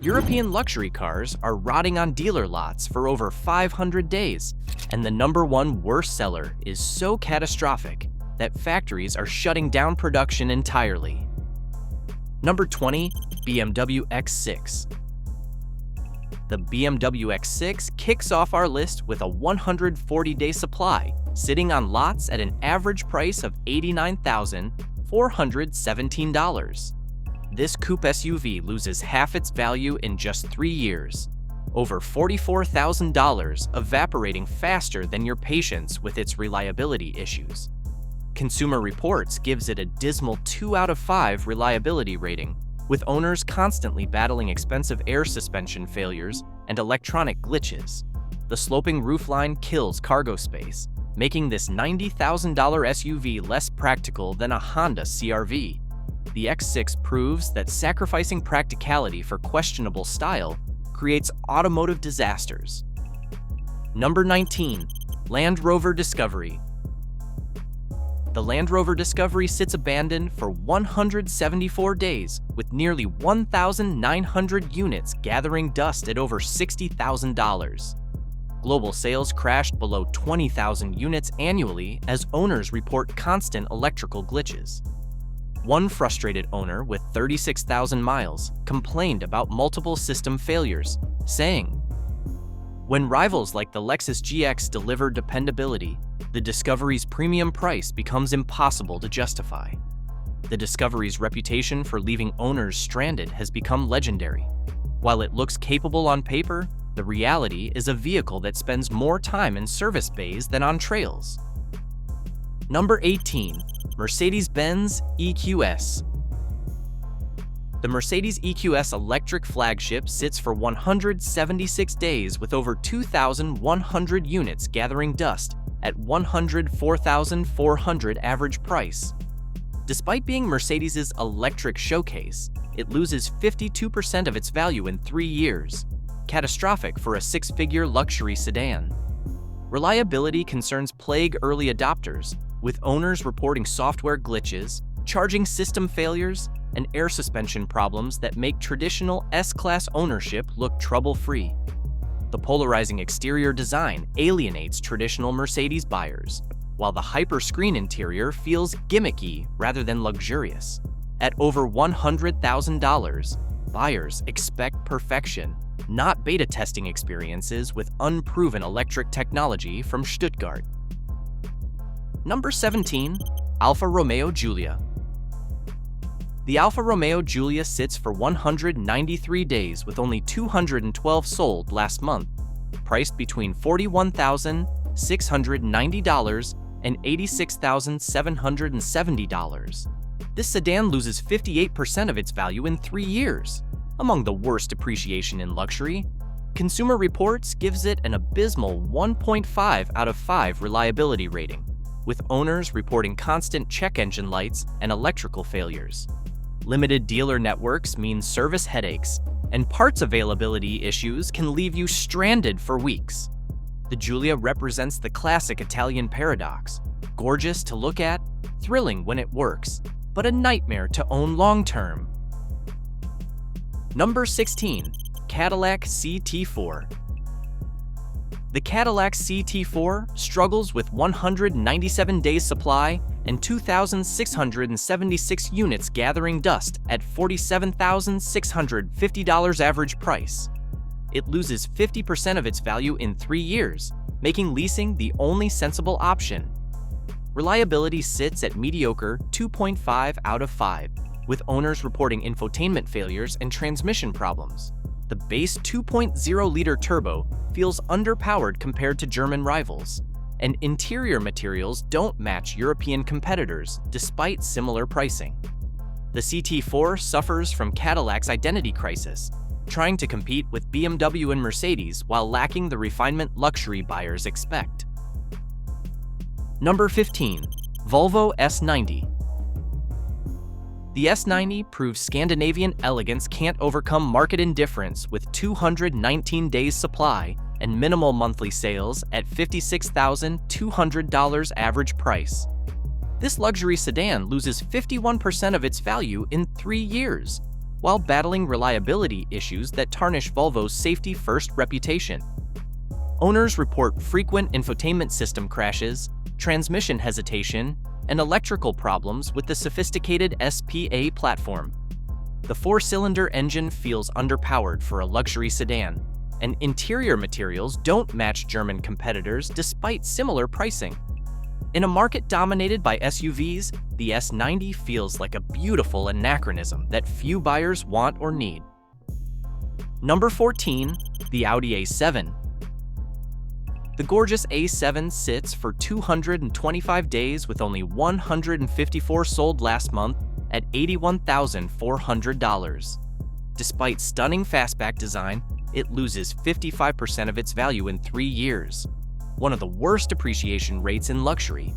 European luxury cars are rotting on dealer lots for over 500 days, and the #1 worst seller is so catastrophic that factories are shutting down production entirely. Number 20, BMW X6. The BMW X6 kicks off our list with a 140-day supply, sitting on lots at an average price of $89,417. This coupe SUV loses half its value in just 3 years, over $44,000, evaporating faster than your patience with its reliability issues. Consumer Reports gives it a dismal 2 out of 5 reliability rating, with owners constantly battling expensive air suspension failures and electronic glitches. The sloping roofline kills cargo space, making this $90,000 SUV less practical than a Honda CR-V. The X6 proves that sacrificing practicality for questionable style creates automotive disasters. Number 19, Land Rover Discovery. The Land Rover Discovery sits abandoned for 174 days, with nearly 1,900 units gathering dust at over $60,000. Global sales crashed below 20,000 units annually as owners report constant electrical glitches. One frustrated owner with 36,000 miles complained about multiple system failures, saying, "When rivals like the Lexus GX deliver dependability, the Discovery's premium price becomes impossible to justify." The Discovery's reputation for leaving owners stranded has become legendary. While it looks capable on paper, the reality is a vehicle that spends more time in service bays than on trails. Number 18, Mercedes-Benz EQS. The Mercedes EQS electric flagship sits for 176 days with over 2,100 units gathering dust at $104,400 average price. Despite being Mercedes' electric showcase, it loses 52% of its value in 3 years, catastrophic for a 6-figure luxury sedan. Reliability concerns plague early adopters, with owners reporting software glitches, charging system failures, and air suspension problems that make traditional S-Class ownership look trouble-free. The polarizing exterior design alienates traditional Mercedes buyers, while the hyper-screen interior feels gimmicky rather than luxurious. At over $100,000, buyers expect perfection, not beta testing experiences with unproven electric technology from Stuttgart. Number 17, Alfa Romeo Giulia. The Alfa Romeo Giulia sits for 193 days with only 212 sold last month, priced between $41,690 and $86,770. This sedan loses 58% of its value in 3 years, among the worst depreciation in luxury. Consumer Reports gives it an abysmal 1.5 out of 5 reliability rating, with owners reporting constant check engine lights and electrical failures. Limited dealer networks mean service headaches, and parts availability issues can leave you stranded for weeks. The Giulia represents the classic Italian paradox: gorgeous to look at, thrilling when it works, but a nightmare to own long-term. Number 16, Cadillac CT4. The Cadillac CT4 struggles with 197 days supply and 2,676 units gathering dust at $47,650 average price. It loses 50% of its value in 3 years, making leasing the only sensible option. Reliability sits at mediocre 2.5 out of 5, with owners reporting infotainment failures and transmission problems. The base 2.0-liter turbo feels underpowered compared to German rivals, and interior materials don't match European competitors despite similar pricing. The CT4 suffers from Cadillac's identity crisis, trying to compete with BMW and Mercedes while lacking the refinement luxury buyers expect. Number 15, Volvo S90. The S90 proves Scandinavian elegance can't overcome market indifference with 219 days supply and minimal monthly sales at $56,200 average price. This luxury sedan loses 51% of its value in 3 years, while battling reliability issues that tarnish Volvo's safety-first reputation. Owners report frequent infotainment system crashes, transmission hesitation, and electrical problems with the sophisticated SPA platform. The four-cylinder engine feels underpowered for a luxury sedan, and interior materials don't match German competitors despite similar pricing. In a market dominated by SUVs, the S90 feels like a beautiful anachronism that few buyers want or need. Number 14. The Audi A7. The gorgeous A7 sits for 225 days with only 154 sold last month at $81,400. Despite stunning fastback design, it loses 55% of its value in 3 years, one of the worst depreciation rates in luxury.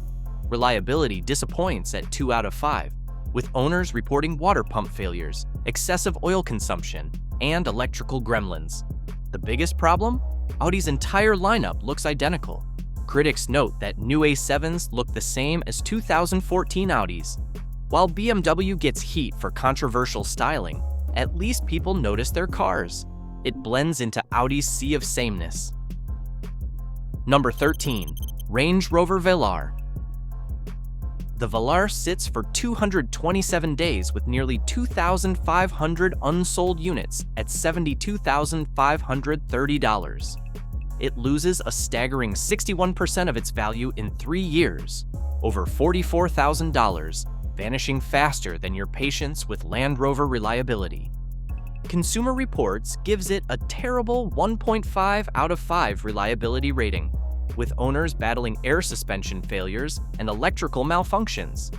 Reliability disappoints at 2 out of 5, with owners reporting water pump failures, excessive oil consumption, and electrical gremlins. The biggest problem? Audi's entire lineup looks identical. Critics note that new A7s look the same as 2014 Audis. While BMW gets heat for controversial styling, at least people notice their cars. It blends into Audi's sea of sameness. Number 13. Range Rover Velar. The Velar sits for 227 days with nearly 2,500 unsold units at $72,530. It loses a staggering 61% of its value in 3 years, over $44,000, vanishing faster than your patience with Land Rover reliability. Consumer Reports gives it a terrible 1.5 out of 5 reliability rating, with owners battling air suspension failures and electrical malfunctions.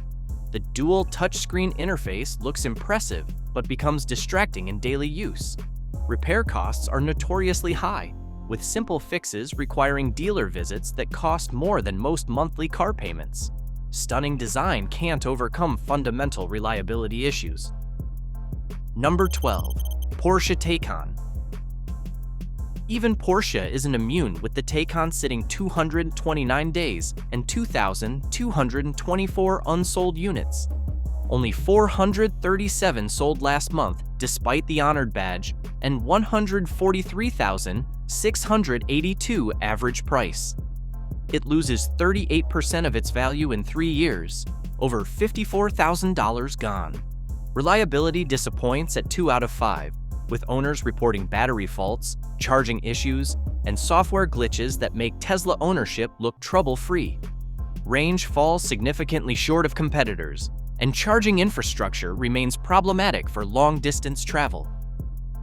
The dual touchscreen interface looks impressive, but becomes distracting in daily use. Repair costs are notoriously high, with simple fixes requiring dealer visits that cost more than most monthly car payments. Stunning design can't overcome fundamental reliability issues. Number 12. Porsche Taycan. Even Porsche isn't immune, with the Taycan sitting 229 days and 2,224 unsold units. Only 437 sold last month despite the honored badge, and 143,682 average price. It loses 38% of its value in 3 years, over $54,000 gone. Reliability disappoints at 2 out of 5, with owners reporting battery faults, charging issues, and software glitches that make Tesla ownership look trouble-free. Range falls significantly short of competitors, and charging infrastructure remains problematic for long-distance travel.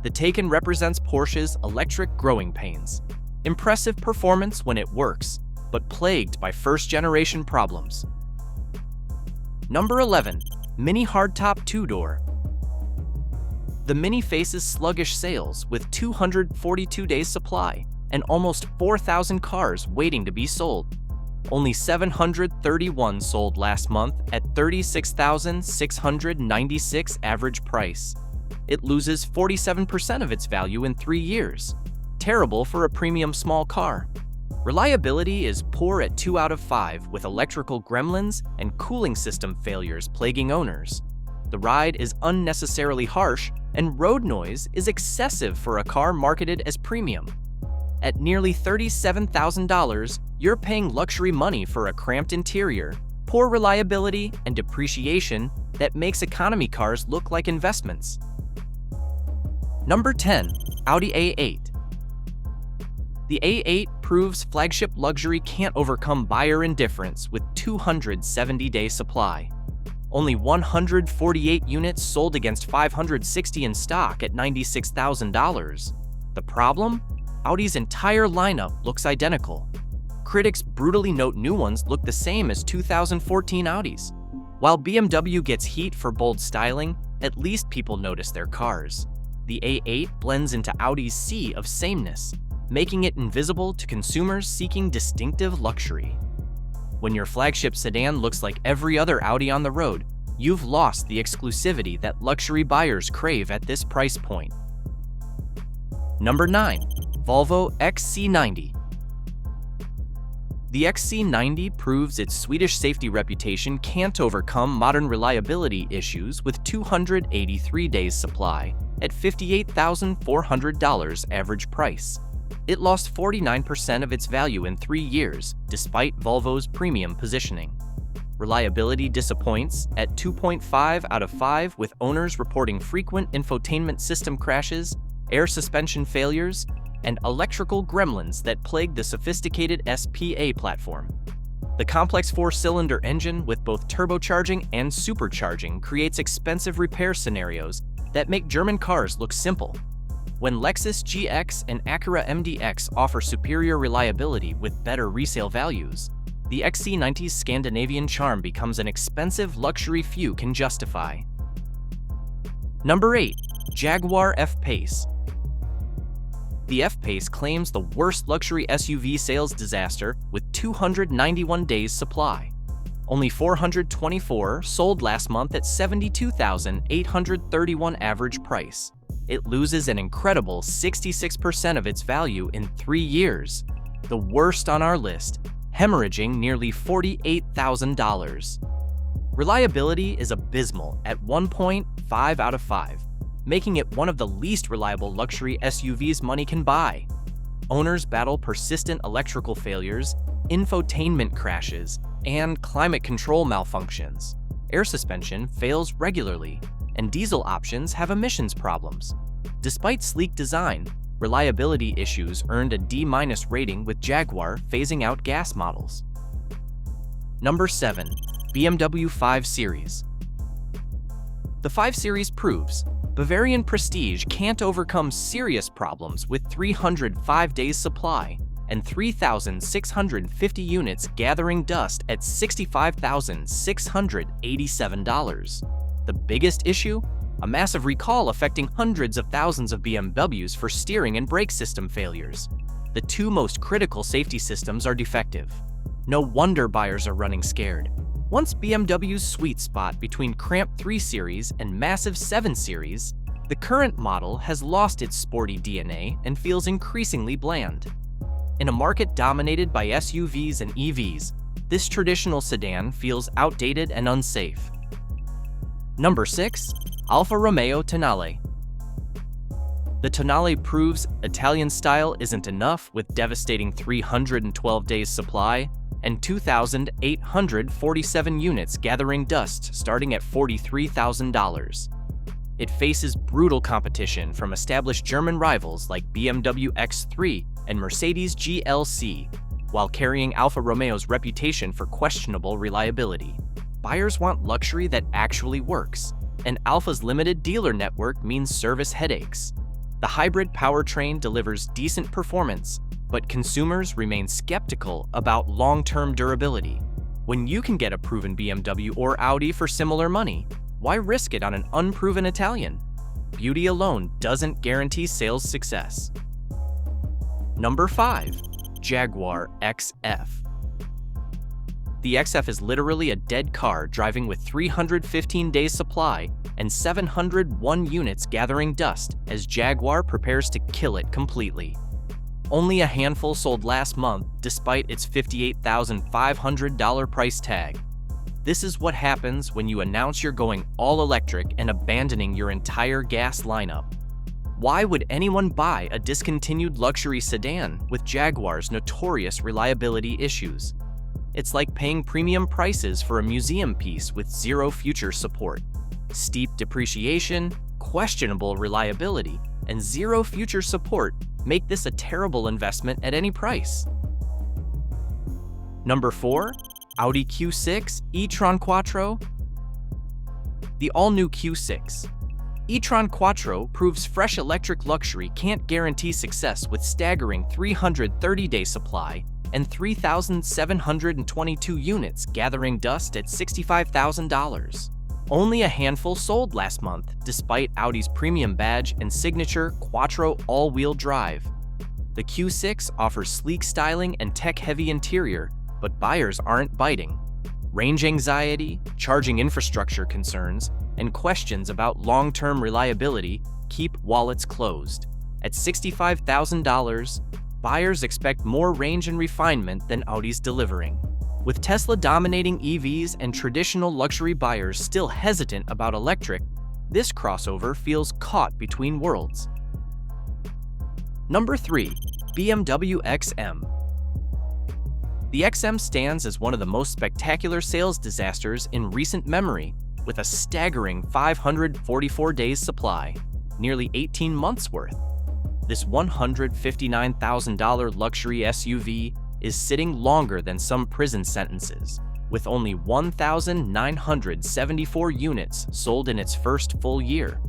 The Taycan represents Porsche's electric growing pains. Impressive performance when it works, but plagued by first-generation problems. Number 11. Mini Hardtop 2-Door. The Mini faces sluggish sales with 242 days supply and almost 4,000 cars waiting to be sold. Only 731 sold last month at $36,696 average price. It loses 47% of its value in 3 years. Terrible for a premium small car. Reliability is poor at 2 out of 5, with electrical gremlins and cooling system failures plaguing owners. The ride is unnecessarily harsh, and road noise is excessive for a car marketed as premium. At nearly $37,000, you're paying luxury money for a cramped interior, poor reliability, and depreciation that makes economy cars look like investments. Number 10. Audi A8. The A8 proves flagship luxury can't overcome buyer indifference with 270-day supply. Only 148 units sold against 560 in stock at $96,000. The problem? Audi's entire lineup looks identical. Critics brutally note new ones look the same as 2014 Audis. While BMW gets heat for bold styling, at least people notice their cars. The A8 blends into Audi's sea of sameness, making it invisible to consumers seeking distinctive luxury. When your flagship sedan looks like every other Audi on the road, you've lost the exclusivity that luxury buyers crave at this price point. Number 9. Volvo XC90. The XC90 proves its Swedish safety reputation can't overcome modern reliability issues with 283 days supply at $58,400 average price. It lost 49% of its value in 3 years, despite Volvo's premium positioning. Reliability disappoints at 2.5 out of 5, with owners reporting frequent infotainment system crashes, air suspension failures, and electrical gremlins that plague the sophisticated SPA platform. The complex 4-cylinder engine with both turbocharging and supercharging creates expensive repair scenarios that make German cars look simple. When Lexus GX and Acura MDX offer superior reliability with better resale values, the XC90's Scandinavian charm becomes an expensive luxury few can justify. Number 8. Jaguar F-Pace. The F-Pace claims the worst luxury SUV sales disaster with 291 days supply. Only 424 sold last month at $72,831 average price. It loses an incredible 66% of its value in 3 years. The worst on our list, hemorrhaging nearly $48,000. Reliability is abysmal at 1.5 out of 5, making it one of the least reliable luxury SUVs money can buy. Owners battle persistent electrical failures, infotainment crashes, and climate control malfunctions. Air suspension fails regularly, and diesel options have emissions problems. Despite sleek design, reliability issues earned a D- rating, with Jaguar phasing out gas models. Number 7. BMW 5 Series. The 5 Series proves Bavarian prestige can't overcome serious problems with 305 days supply and 3,650 units gathering dust at $65,687. The biggest issue? A massive recall affecting hundreds of thousands of BMWs for steering and brake system failures. The two most critical safety systems are defective. No wonder buyers are running scared. Once BMW's sweet spot between cramped 3 Series and massive 7 Series, the current model has lost its sporty DNA and feels increasingly bland. In a market dominated by SUVs and EVs, this traditional sedan feels outdated and unsafe. Number 6. Alfa Romeo Tonale. The Tonale proves Italian style isn't enough, with devastating 312 days supply and 2,847 units gathering dust starting at $43,000. It faces brutal competition from established German rivals like BMW X3 and Mercedes GLC, while carrying Alfa Romeo's reputation for questionable reliability. Buyers want luxury that actually works, and Alfa's limited dealer network means service headaches. The hybrid powertrain delivers decent performance, but consumers remain skeptical about long-term durability. When you can get a proven BMW or Audi for similar money, why risk it on an unproven Italian? Beauty alone doesn't guarantee sales success. Number 5. Jaguar XF. The XF is literally a dead car driving with 315 days supply and 701 units gathering dust as Jaguar prepares to kill it completely. Only a handful sold last month despite its $58,500 price tag. This is what happens when you announce you're going all electric and abandoning your entire gas lineup. Why would anyone buy a discontinued luxury sedan with Jaguar's notorious reliability issues? It's like paying premium prices for a museum piece with zero future support. Steep depreciation, questionable reliability, and zero future support make this a terrible investment at any price. Number 4. Audi Q6 e-tron Quattro. The all-new Q6 e-tron Quattro proves fresh electric luxury can't guarantee success with staggering 330-day supply and 3,722 units gathering dust at $65,000. Only a handful sold last month, despite Audi's premium badge and signature Quattro all-wheel drive. The Q6 offers sleek styling and tech-heavy interior, but buyers aren't biting. Range anxiety, charging infrastructure concerns, and questions about long-term reliability keep wallets closed. At $65,000, buyers expect more range and refinement than Audi's delivering. With Tesla dominating EVs and traditional luxury buyers still hesitant about electric, this crossover feels caught between worlds. Number 3. BMW XM. The XM stands as one of the most spectacular sales disasters in recent memory, with a staggering 544 days supply, nearly 18 months worth. This $159,000 luxury SUV is sitting longer than some prison sentences, with only 1,974 units sold in its first full year.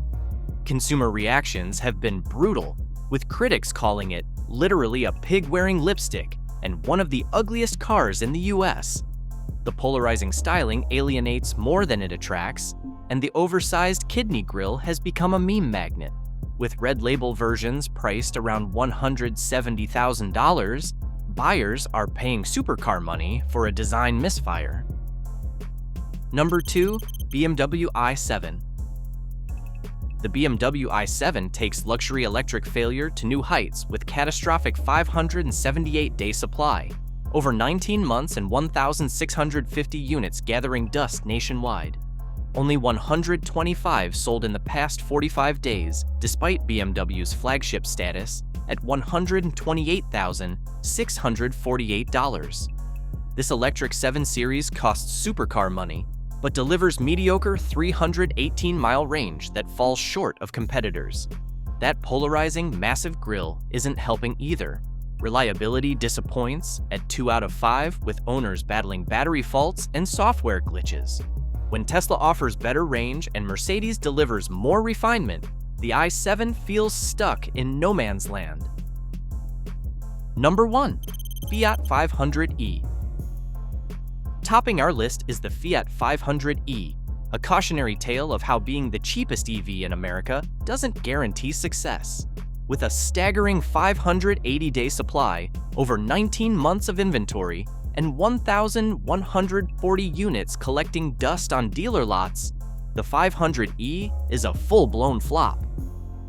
Consumer reactions have been brutal, with critics calling it literally a pig-wearing lipstick and one of the ugliest cars in the US. The polarizing styling alienates more than it attracts, and the oversized kidney grille has become a meme magnet. With red label versions priced around $170,000, buyers are paying supercar money for a design misfire. Number 2. BMW i7. The BMW i7 takes luxury electric failure to new heights with catastrophic 578-day supply, over 19 months and 1,650 units gathering dust nationwide. Only 125 sold in the past 45 days, despite BMW's flagship status at $128,648. This electric 7 Series costs supercar money, but delivers mediocre 318-mile range that falls short of competitors. That polarizing, massive grille isn't helping either. Reliability disappoints at 2 out of 5, with owners battling battery faults and software glitches. When Tesla offers better range and Mercedes delivers more refinement, the i7 feels stuck in no man's land. Number 1. Fiat 500e. Topping our list is the Fiat 500e, a cautionary tale of how being the cheapest EV in America doesn't guarantee success. With a staggering 580-day supply, over 19 months of inventory, and 1,140 units collecting dust on dealer lots, the 500e is a full-blown flop.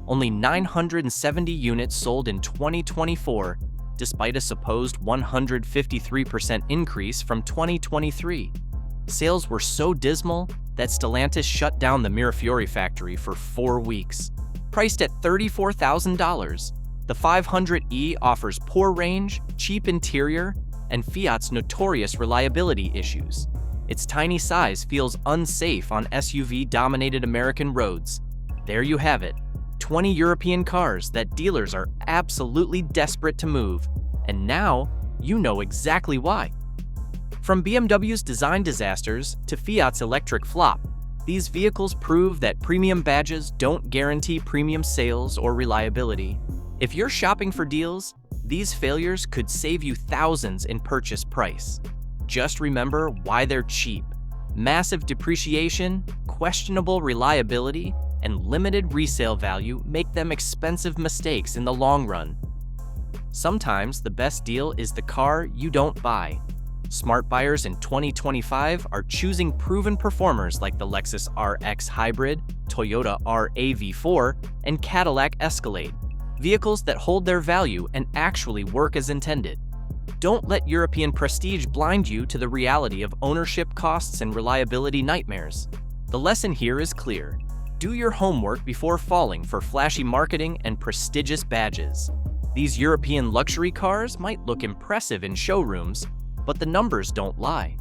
Only 970 units sold in 2024, despite a supposed 153% increase from 2023. Sales were so dismal that Stellantis shut down the Mirafiori factory for 4 weeks. Priced at $34,000, the 500e offers poor range, cheap interior, and Fiat's notorious reliability issues. Its tiny size feels unsafe on SUV-dominated American roads. There you have it, 20 European cars that dealers are absolutely desperate to move, and now you know exactly why. From BMW's design disasters to Fiat's electric flop, these vehicles prove that premium badges don't guarantee premium sales or reliability. If you're shopping for deals, these failures could save you thousands in purchase price. Just remember why they're cheap. Massive depreciation, questionable reliability, and limited resale value make them expensive mistakes in the long run. Sometimes the best deal is the car you don't buy. Smart buyers in 2025 are choosing proven performers like the Lexus RX Hybrid, Toyota RAV4, and Cadillac Escalade, vehicles that hold their value and actually work as intended. Don't let European prestige blind you to the reality of ownership costs and reliability nightmares. The lesson here is clear. Do your homework before falling for flashy marketing and prestigious badges. These European luxury cars might look impressive in showrooms, but the numbers don't lie.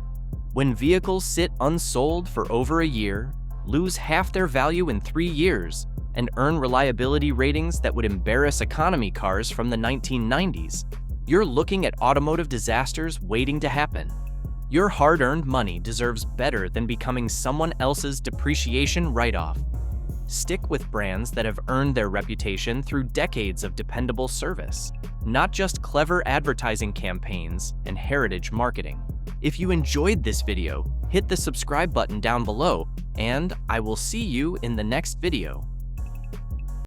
When vehicles sit unsold for over a year, lose half their value in 3 years, and earn reliability ratings that would embarrass economy cars from the 1990s, you're looking at automotive disasters waiting to happen. Your hard-earned money deserves better than becoming someone else's depreciation write-off. Stick with brands that have earned their reputation through decades of dependable service, not just clever advertising campaigns and heritage marketing. If you enjoyed this video, hit the subscribe button down below, and I will see you in the next video.